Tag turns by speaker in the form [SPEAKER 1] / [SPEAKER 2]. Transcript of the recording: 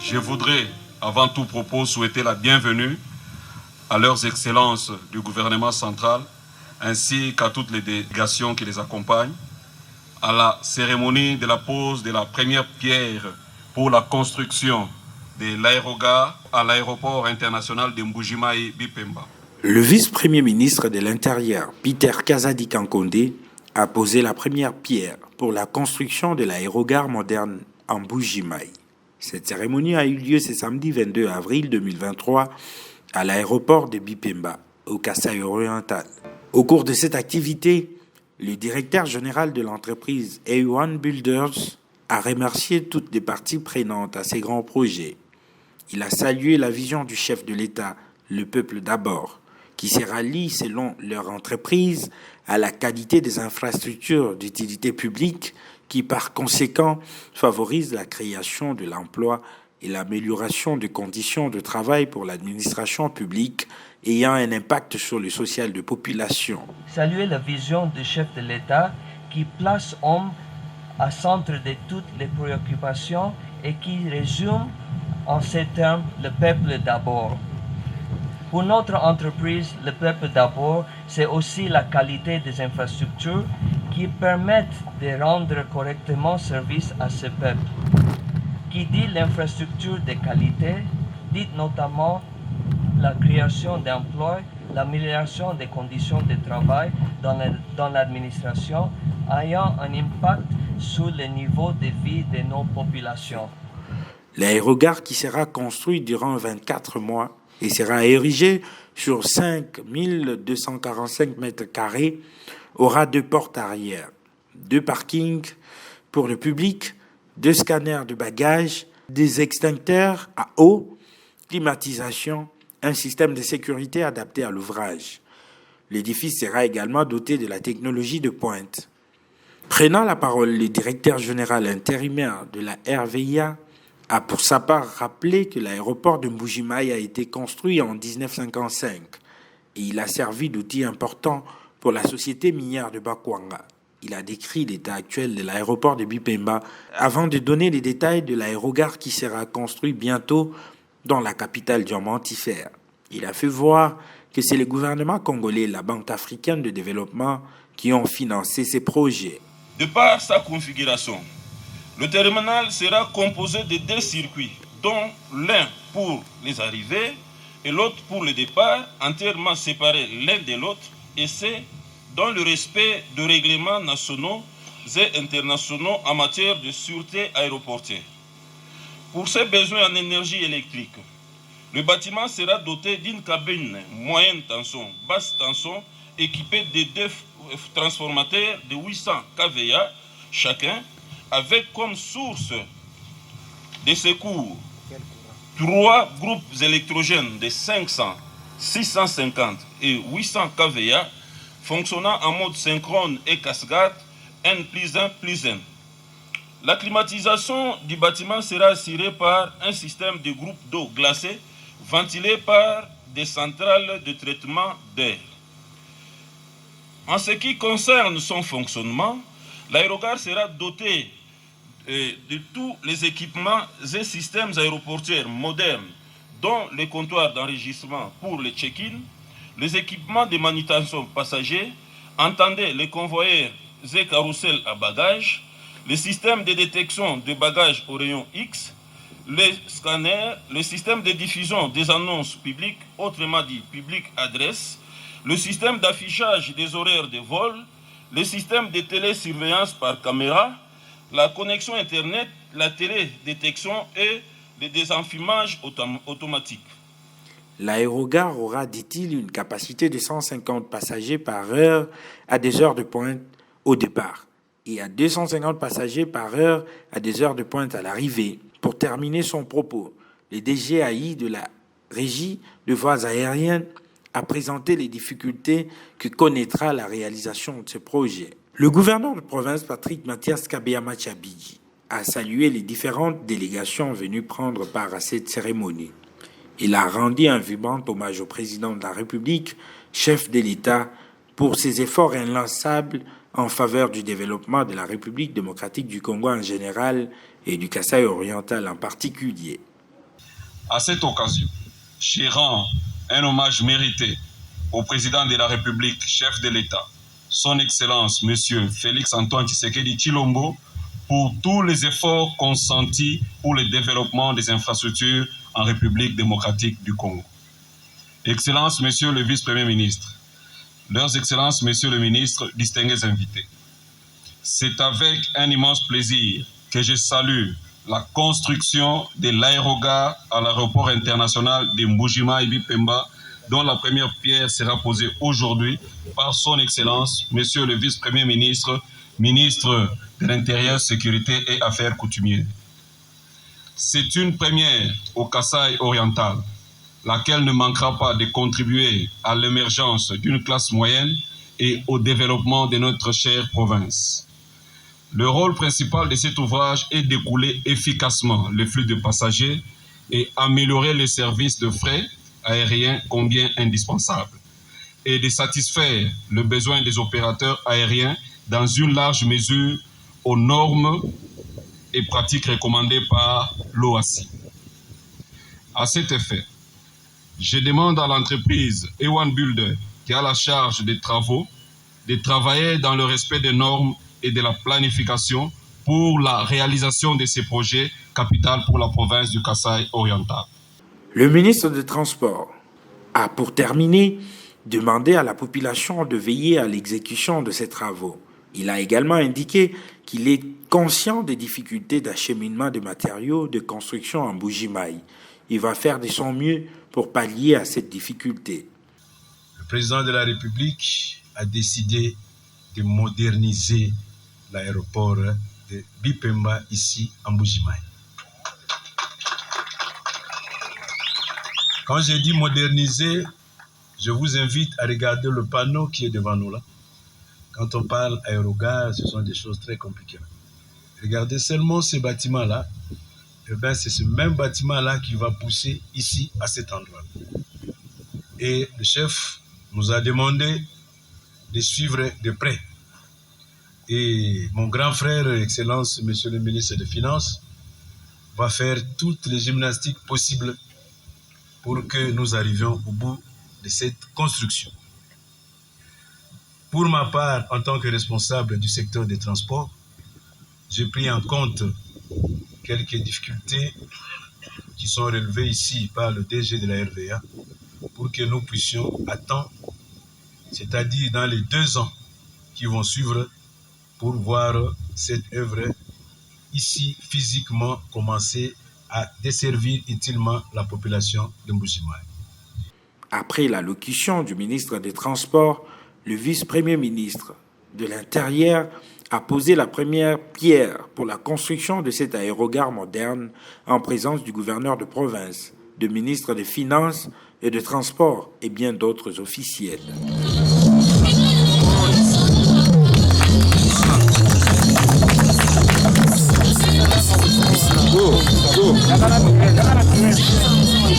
[SPEAKER 1] Je voudrais, avant tout propos, souhaiter la bienvenue à leurs excellences du gouvernement central, ainsi qu'à toutes les délégations qui les accompagnent, à la cérémonie de la pose de la première pierre pour la construction de l'aérogare à l'aéroport international de Mbuji-Mayi Bipemba.
[SPEAKER 2] Le vice-premier ministre de l'Intérieur, Peter Kazadi Kankonde, a posé la première pierre pour la construction de l'aérogare moderne en Mbuji-Mayi. Cette cérémonie a eu lieu ce samedi 22 avril 2023 à l'aéroport de Bipemba, au Kasaï oriental. Au cours de cette activité, le directeur général de l'entreprise A1 Builders a remercié toutes les parties prenantes à ces grands projets. Il a salué la vision du chef de l'État, le peuple d'abord, qui se rallie selon leur entreprise à la qualité des infrastructures d'utilité publique qui par conséquent favorisent la création de l'emploi et l'amélioration des conditions de travail pour l'administration publique ayant un impact sur le social de population.
[SPEAKER 3] Saluer la vision du chef de l'État qui place l'homme au centre de toutes les préoccupations et qui résume en ces termes le peuple d'abord. Pour notre entreprise, le peuple d'abord, c'est aussi la qualité des infrastructures qui permettent de rendre correctement service à ce peuple. Qui dit l'infrastructure de qualité, dit notamment la création d'emplois, l'amélioration des conditions de travail dans l'administration, ayant un impact sur le niveau de vie de nos populations.
[SPEAKER 2] L'aérogare qui sera construit durant 24 mois et sera érigé sur 5 245 mètres carrés aura 2 portes arrière, 2 parkings pour le public, 2 scanners de bagages, des extincteurs à eau, climatisation, un système de sécurité adapté à l'ouvrage. L'édifice sera également doté de la technologie de pointe. Prenant la parole, le directeur général intérimaire de la RVIA a pour sa part rappelé que l'aéroport de Mbuji-Mayi a été construit en 1955 et il a servi d'outil important pour la société minière de Bakwanga. Il a décrit l'état actuel de l'aéroport de Bipemba avant de donner les détails de l'aérogare qui sera construit bientôt dans la capitale diamantifère. Il a fait voir que c'est le gouvernement congolais et la Banque africaine de développement qui ont financé ces projets.
[SPEAKER 4] De par sa configuration, le terminal sera composé de 2 circuits, dont l'un pour les arrivées et l'autre pour le départ, entièrement séparés l'un de l'autre, et c'est dans le respect de règlements nationaux et internationaux en matière de sûreté aéroportuaire. Pour ses besoins en énergie électrique, le bâtiment sera doté d'une cabine moyenne tension, basse tension, équipée de 2 transformateurs de 800 kVA chacun, avec comme source de secours 3 groupes électrogènes de 500, 650 et 800 kVA fonctionnant en mode synchrone et cascade N+1+1. La climatisation du bâtiment sera assurée par un système de groupes d'eau glacée ventilé par des centrales de traitement d'air. En ce qui concerne son fonctionnement, l'aérogare sera doté de tous les équipements et systèmes aéroportuaires modernes, dont les comptoirs d'enregistrement pour le check-in, les équipements de manutention passagers, entendez les convoyeurs et carousels à bagages, les systèmes de détection de bagages au rayon X, les scanners, le système de diffusion des annonces publiques, autrement dit public adresse, le système d'affichage des horaires de vol, le système de télésurveillance par caméra, la connexion Internet, la télédétection et le désenfumage automatique.
[SPEAKER 2] L'aérogare aura, dit-il, une capacité de 150 passagers par heure à des heures de pointe au départ et à 250 passagers par heure à des heures de pointe à l'arrivée. Pour terminer son propos, le DGAI de la Régie de voies aériennes a présenté les difficultés que connaîtra la réalisation de ce projet. Le gouverneur de province, Patrick Mathias Kabeyama-Tchabidji, a salué les différentes délégations venues prendre part à cette cérémonie. Il a rendu un vibrant hommage au président de la République, chef de l'État, pour ses efforts inlassables en faveur du développement de la République démocratique du Congo en général et du Kasaï oriental en particulier.
[SPEAKER 1] À cette occasion, je rends un hommage mérité au président de la République, chef de l'État, son Excellence, M. Félix-Antoine Tshisekedi Tshilombo, pour tous les efforts consentis pour le développement des infrastructures en République démocratique du Congo. Excellences, Monsieur le Vice-Premier ministre, Leurs Excellences, Messieurs le Ministre, distingués invités, c'est avec un immense plaisir que je salue la construction de l'aérogare à l'aéroport international de Mbuji-Mayi Bipemba, dont la première pierre sera posée aujourd'hui par son Excellence, Monsieur le Vice-Premier ministre, ministre de l'Intérieur, Sécurité et Affaires coutumières. C'est une première au Kasaï oriental, laquelle ne manquera pas de contribuer à l'émergence d'une classe moyenne et au développement de notre chère province. Le rôle principal de cet ouvrage est d'écouler efficacement les flux de passagers et améliorer les services de fret aériens combien indispensables, et de satisfaire le besoin des opérateurs aériens dans une large mesure aux normes et pratiques recommandées par l'OACI. À cet effet, je demande à l'entreprise Ewan Builder, qui a la charge des travaux, de travailler dans le respect des normes et de la planification pour la réalisation de ces projets capitaux pour la province du Kasaï oriental.
[SPEAKER 2] Le ministre des Transports a, pour terminer, demandé à la population de veiller à l'exécution de ces travaux. Il a également indiqué qu'il est conscient des difficultés d'acheminement de matériaux de construction en Mbuji-Mayi. Il va faire de son mieux pour pallier à cette difficulté.
[SPEAKER 5] Le président de la République a décidé de moderniser l'aéroport de Bipemba ici en Mbuji-Mayi. Quand j'ai dit moderniser, je vous invite à regarder le panneau qui est devant nous là. Quand on parle aérogare, ce sont des choses très compliquées. Regardez seulement ces bâtiments-là. Eh bien, c'est ce même bâtiment-là qui va pousser ici, à cet endroit. Et le chef nous a demandé de suivre de près. Et mon grand frère, Excellence, Monsieur le ministre des Finances, va faire toutes les gymnastiques possibles pour que nous arrivions au bout de cette construction. Pour ma part, en tant que responsable du secteur des transports, j'ai pris en compte quelques difficultés qui sont relevées ici par le DG de la RVA pour que nous puissions à temps, c'est-à-dire dans les 2 ans qui vont suivre, pour voir cette œuvre ici physiquement commencer à desservir utilement la population de Mbuji-Mayi.
[SPEAKER 2] Après l'allocution du ministre des Transports, le vice-premier ministre de l'Intérieur a posé la première pierre pour la construction de cet aérogare moderne en présence du gouverneur de province, du ministre des Finances et des Transports et bien d'autres officiels. Go.